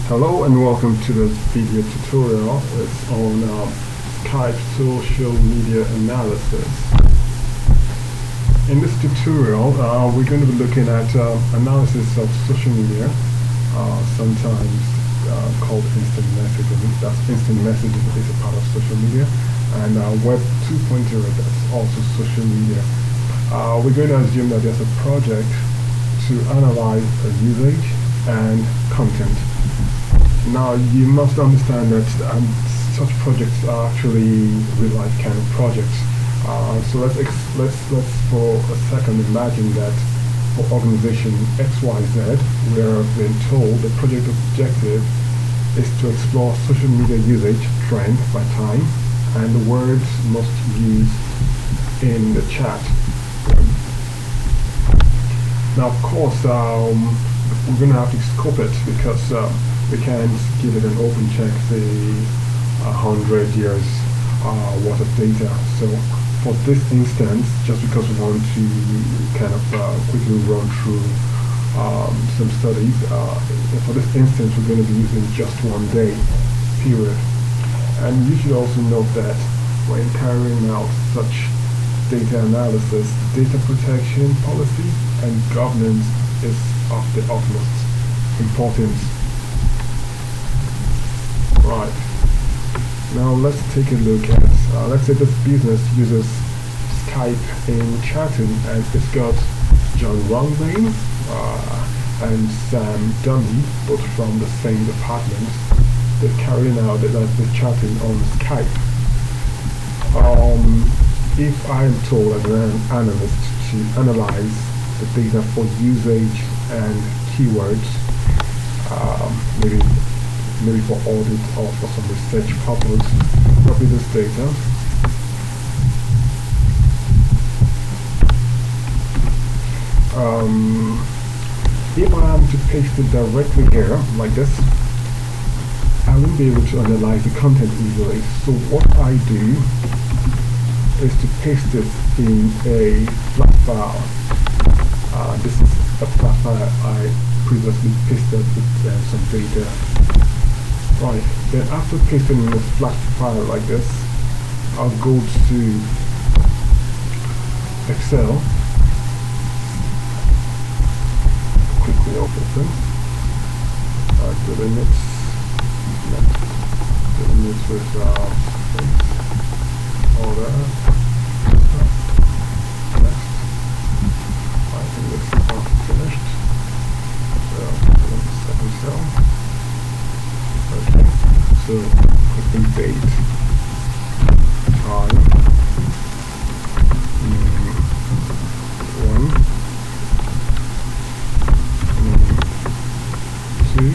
Hello and welcome to this video tutorial. It's on Skype social media analysis. In this tutorial, we're going to be looking at analysis of social media, sometimes called instant messaging. That's instant messaging is a part of social media, and Web 2.0, that's also social media. We're going to assume that there's a project to analyze usage and content. Now you must understand that such projects are actually real-life kind of projects. So let's for a second imagine that for organization XYZ, we are being told the project objective is to explore social media usage trend by time and the words most used in the chat. Now, of course, we're going to have to scope it because we can't give it an open check, say 100 years worth of data. So for this instance, just because we want to kind of quickly run through some studies, for this instance we're going to be using just 1 day period. And you should also note that when carrying out such data analysis, data protection policy and governance is of the utmost importance. Right. Now let's take a look at, let's say this business uses Skype in chatting, and it's got John Rongbane and Sam Dunny, both from the same department. They're carrying out the chatting on Skype. If I am told as an analyst to analyze the data for usage and keywords, maybe for audit or for some research purpose, copy this data. If I am to paste it directly here, like this, I won't be able to analyze the content easily. So what I do is to paste it in a flat file. This is a flat file I previously pasted with some data. Right, then after pasting in a flat file like this, I'll go to Excel, quickly open the limits with order. Next, I think this is not finished. So, second cell. Okay, so quickly date, time, 1, 2,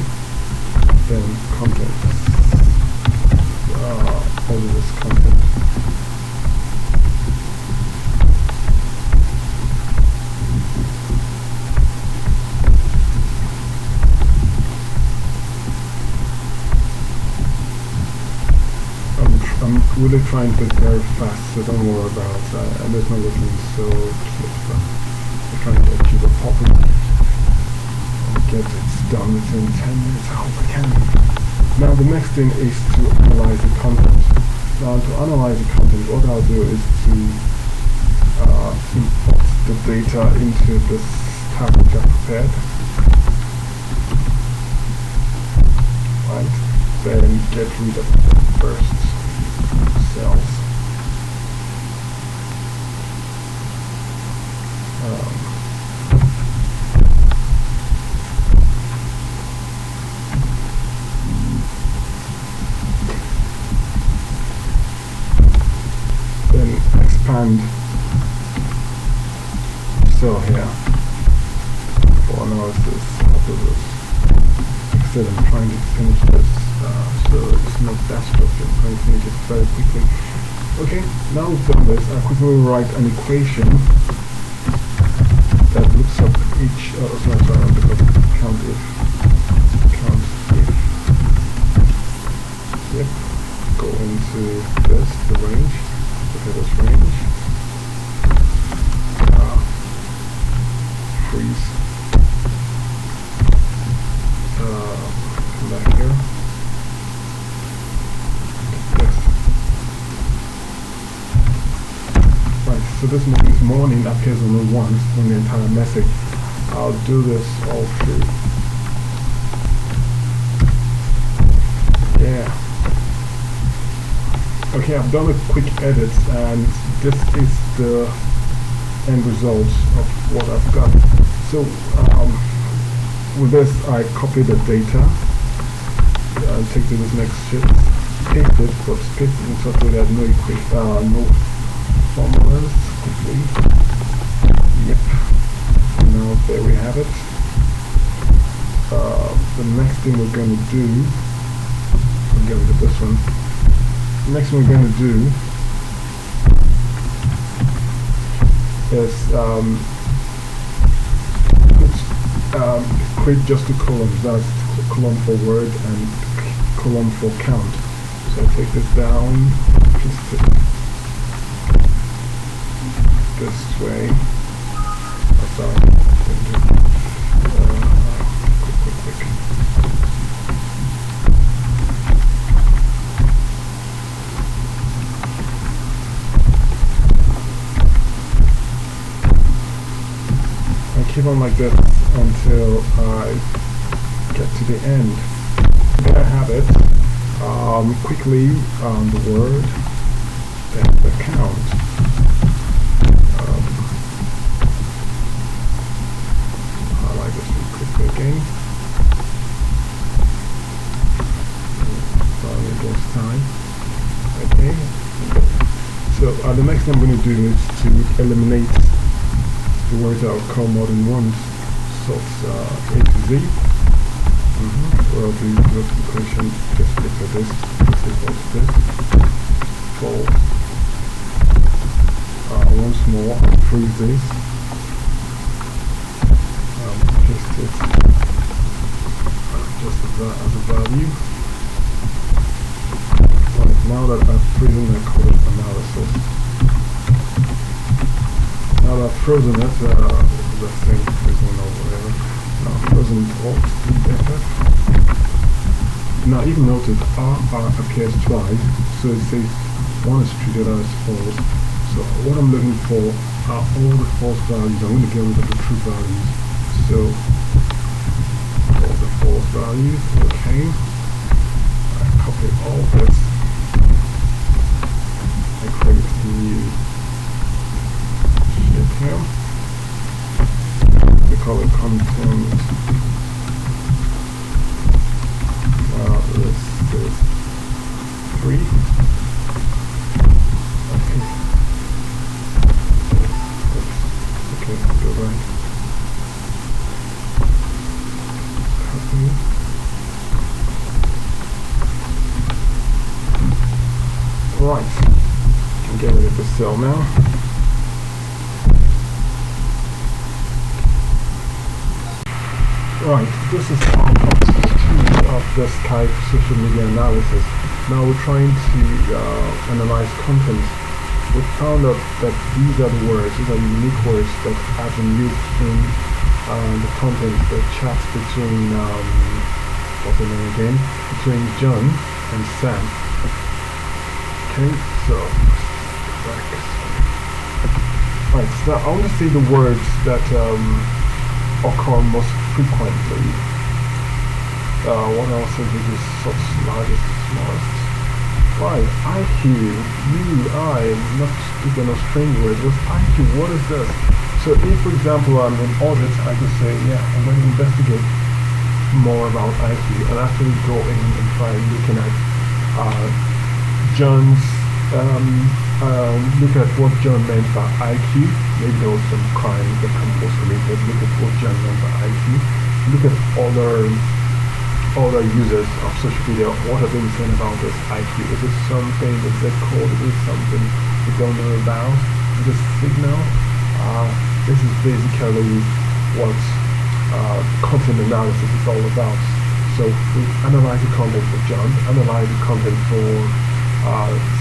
then content, all of this content. I'm really trying to very fast, so don't worry about that. And it's not looking so close. I'm trying to achieve a property and get it done within 10 minutes. I hope I can. Now the next thing is to analyze the content. Now to analyze the content, what I'll do is to import the data into this tab which I prepared. Right. Then get rid of the first cells. Then expand cell here for analysis purposes. Instead I'm trying to finish this, so it's not that structure. I'm trying to finish it very quickly. Okay, now we've done this, I'll quickly write an equation that looks up each, because count if, yep, go into this, the range, look at this range, freeze, come back here. This. Right, so this morning appears only once on the entire message. I'll do this all through. Yeah. Okay, I've done a quick edit, and this is the end result of what I've got. So with this, I copy the data and take to this next sheet, paste it, but paste it in such a way that no formulas quickly. Yep. Now there we have it. The next thing we're going to do, I'll get rid of this one. Next thing we're going to do is create just two columns. That's column for word and column for count. So I'll take this down, paste it this way. Oh, sorry. Quick. Keep on like this until I get to the end. There I have it. Quickly the word, then the count. Highlight this one quickly again. Sorry against time. Okay. So the next thing I'm going to do is to eliminate the words that will come more than once. So it's A to Z. Well, the multiplication just look at this. This equals this. False. Once more, freeze this. Paste it just as a value. Right, now that I've frozen the code analysis. Now that I've frozen it, the thing frozen or whatever. Now frozen it all better. Now even notice R appears twice, so it says one is treated as false. So what I'm looking for are all the false values. I'm going to get rid of the true values. So all the false values, okay. I copy all this. I create a new here. We call it content. This is 3. Okay. Okay, go back. Copy. Right. Can get rid of the cell now. Right, this is part 2 of the Skype social media analysis. Now we're trying to analyze content. We found out that these are the words, these are the unique words that have been used in the content, the chat between, what's the name again? Between John and Sam. Okay, so, back. Right, so now I want to see the words that occur most frequently. What else is this such largest, smallest? Right, IQ, you, I, not speaking of strange words, just IQ, what is this? So if, for example, I'm in audit, I could say, yeah, I'm going to investigate more about IQ and actually go in and try looking at John's, look at what John meant by IQ. Maybe there was some crimes that come close related. Look at what John meant by IQ. Look at other users of social media. What have they been saying about this IQ? Is it something, is it code? Is it something we don't know about? Is it signal? This is basically what content analysis is all about. So we analyze the content for John, analyze the content for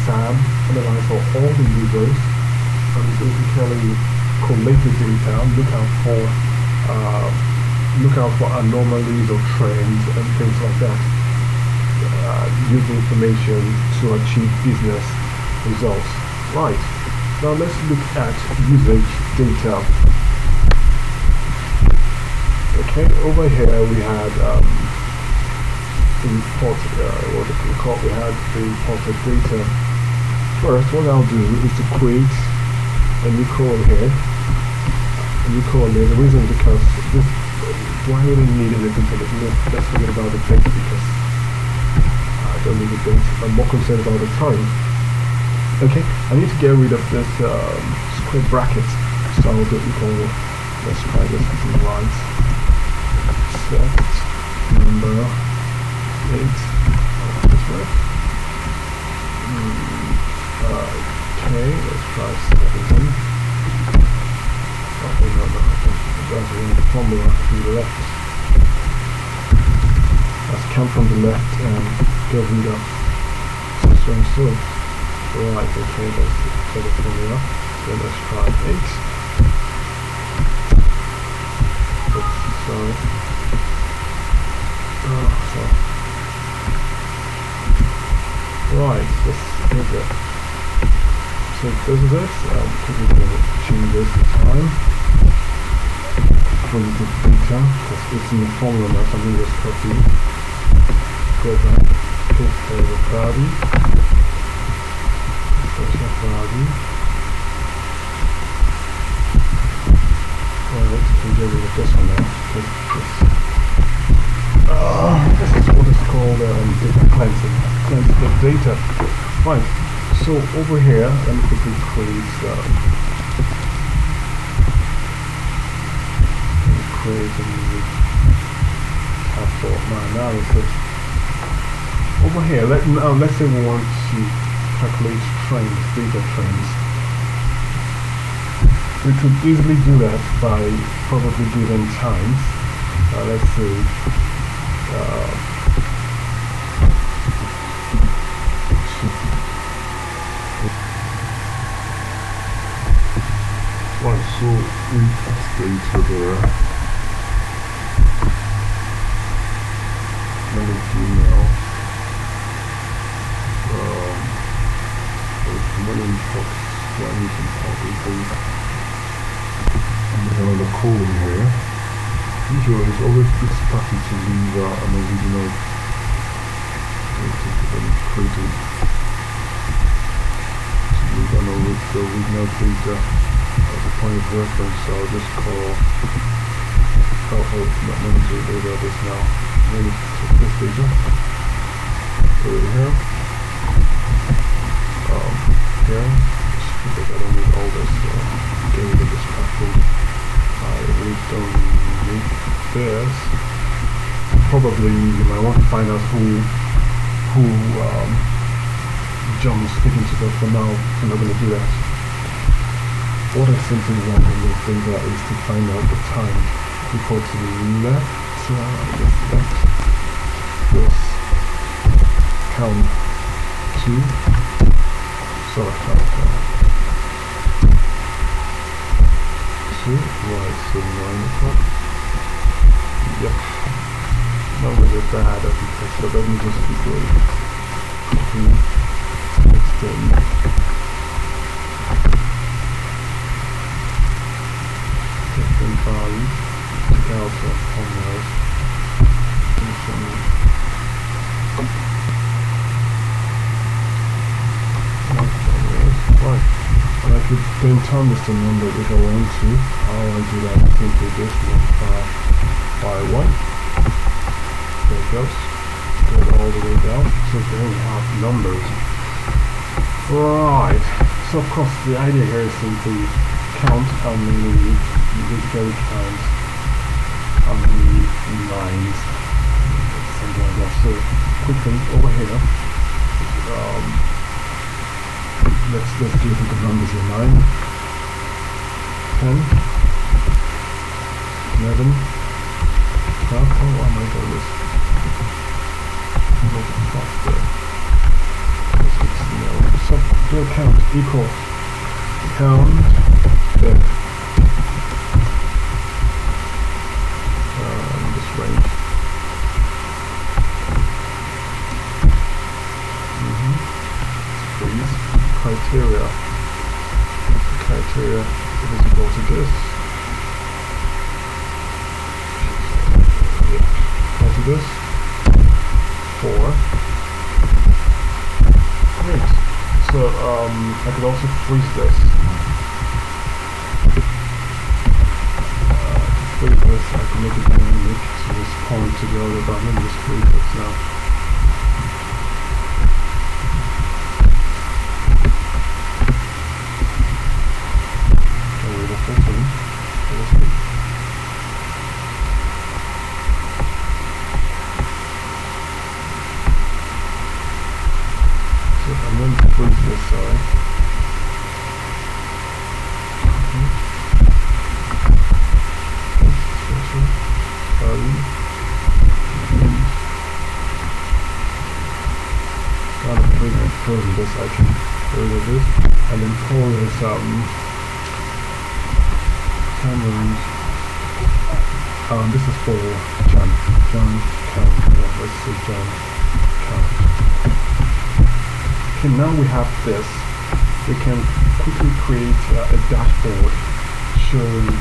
Sam, analyze for all the users, and basically collate the data, look out for look out for anomalies or trends and things like that. Use the information to achieve business results. Right, now let's look at usage data. Okay, over here we had import, what do we call? We had the imported data. First, what I'll do is to create a new column here. A new column here. The reason is because this, do I really need anything for this? Let's forget about the date because I don't need the date. I'm more concerned about the time. Okay, I need to get rid of this square bracket. So I'll do equal. Let's try this right. Set number 8. This way. Okay, let's try 17. Oh, no, I think that's the formula to the left. Let's count from the left and get rid of so and so. Right, okay, let's get the formula. Then let's try 8. Oops, sorry. Right, let's do that. So this is it. Quickly going to change this time. For the data, because it's in the formula now, so I'm going to just copy. Go back, paste the value. Paste the value. Alright, we can get rid of this one now. This is what is called data cleansing. Cleanse the data. Right. So over here, let me quickly create a new tab for my analysis. Over here, let's say we want to calculate trends, data trends. We could easily do that by probably given times. Let's say. Right, so we pass data there. Let me do now. Running talks, running some calculations. And we have another column here. Usually it's always good practice to leave an original data to be created. To leave an original data as a point of reference. So I'll just call not manager data this now. Maybe take this data. Put it here. Here. Because I don't need all this. Get rid of this package. I really don't need this. Probably you might want to find out who John is speaking to, but for now I'm not going to do that. What I simply want in this data is to find out the time before to the left, this count 2. Sorry, right, so 9 o'clock. Yep. Numbers are bad as you can, so let me just quickly extend. Different values. Check out the formulas. Right. And I could then turn this to number if I want to. How I do that? Simply just multiply by 1. There it goes. Go all the way down. So we only have numbers. Right. So of course the idea here is simply count how many basically count how many lines. Something like that. So quick thing over here. Let's do the numbers here. 9, 10, 11, 12. Oh, I might go this. So do a count equal count there. criteria. The criteria is equal to this. Equal to this. 4. Great. So I could also freeze this. To freeze this, I can make it dynamic to respond to the other, but let me just freeze this now. I'm going to freeze this, sorry. Now that I've frozen this, I can get rid of this and then call this this is for John count. Yeah, let's say John count. Okay, now we have this. We can quickly create a dashboard showing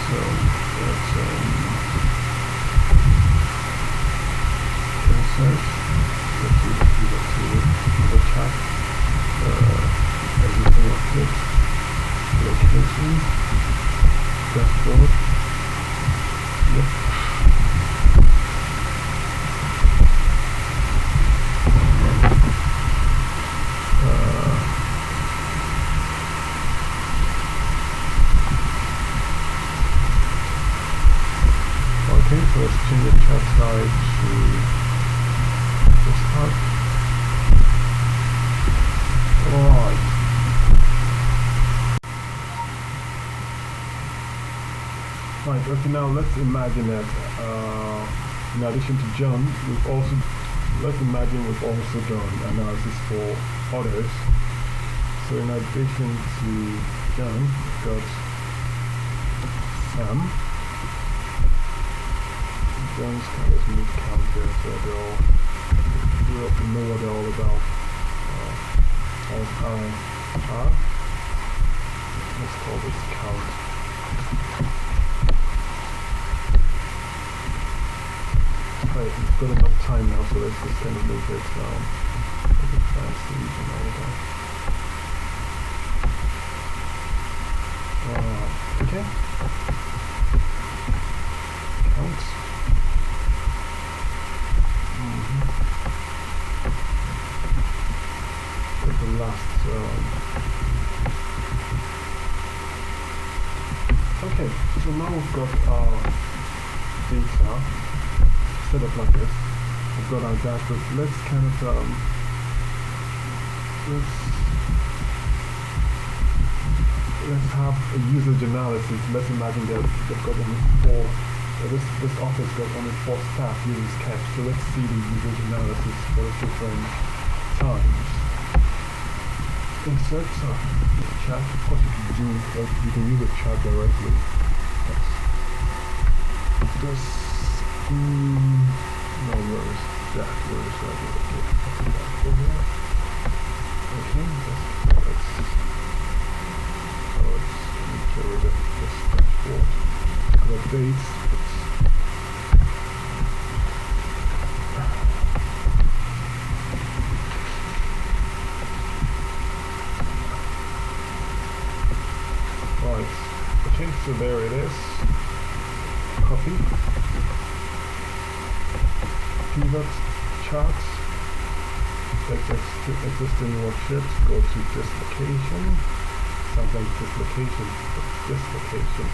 so let's insert. Let's do that to the chat. Everything of this location dashboard. Yep. Okay, so let's change the chat size to this part. Alright. Right, okay, now let's imagine that in addition to John, let's imagine we've also done analysis for others. So in addition to John, we've got Sam. John's kind of mid count there, so we know what they're all about. Let's call this count. Right, we've got enough time now, so let's just kind of make it fancy and all that. Okay. Count. The last okay, so now we've got our data set up like this. We've got our dashboard. Let's kind of let's have a usage analysis. Let's imagine that they've got only 4. This office got only 4 staff using Skype. So let's see the usage analysis for the different times. Insert chat. Of course, you can use the chat directly. Yes. This no, where is that? Where is that? Okay, let's get rid of this dashboard. The dates. Right. Okay, so there it is. Copy. Pivot charts. Existing worksheets. Go to dislocation. Sounds like dislocation. Dislocation.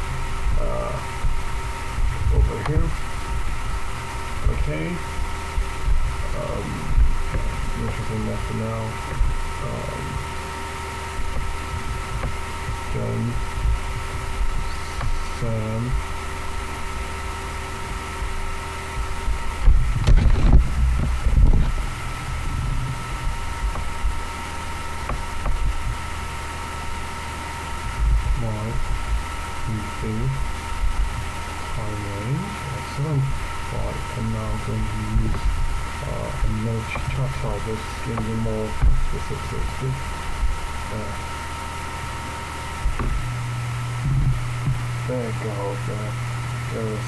Over here. Okay. Interesting that for now. John. Sam. Time range, excellent. Right, and now I'm going to use and more charts out, just giving you more specifics. There you go. There's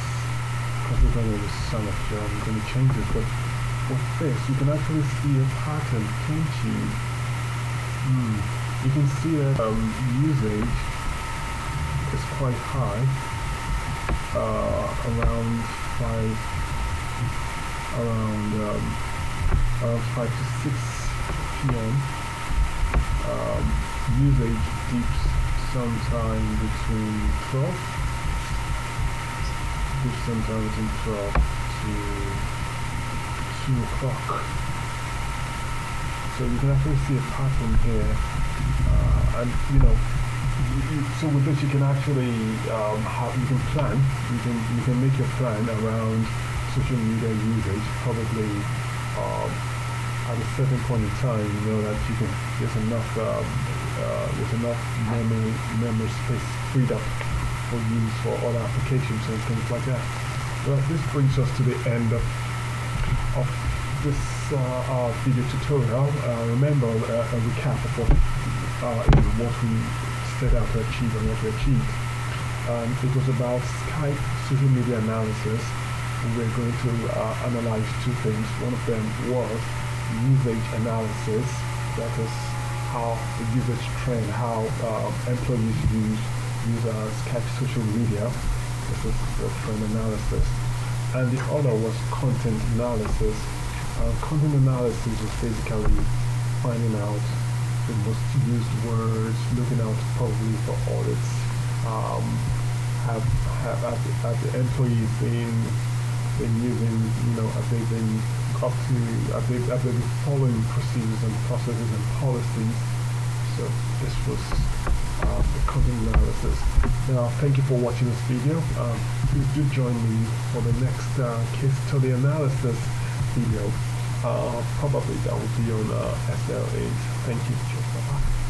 consequently with so much. I'm going to change this, but with this, you can actually see a pattern, can't you? You can see that usage is quite high, around 5 to 6 p.m. Usage dips sometime between 12 to 2 o'clock. So you can actually see a pattern here, and so with this you can actually you can plan, you can make your plan around social media usage. Probably at a certain point in time, you know that there's enough memory space freed up for use for other applications and things like that. Well, this brings us to the end of this video tutorial. Remember a recap of what we set out to achieve and what we achieved. It was about Skype social media analysis. We're going to analyze two things. One of them was usage analysis, that is how the usage trend, how employees use Skype social media. This is the trend analysis. And the other was content analysis. Content analysis is basically finding out the most used words, looking out probably for audits. Have the employees been using, have they been following procedures and processes and policies? So this was the content analysis. Now, thank you for watching this video. Please do join me for the next case study analysis video. Probably that will be on SL8. Thank you. Bye-bye.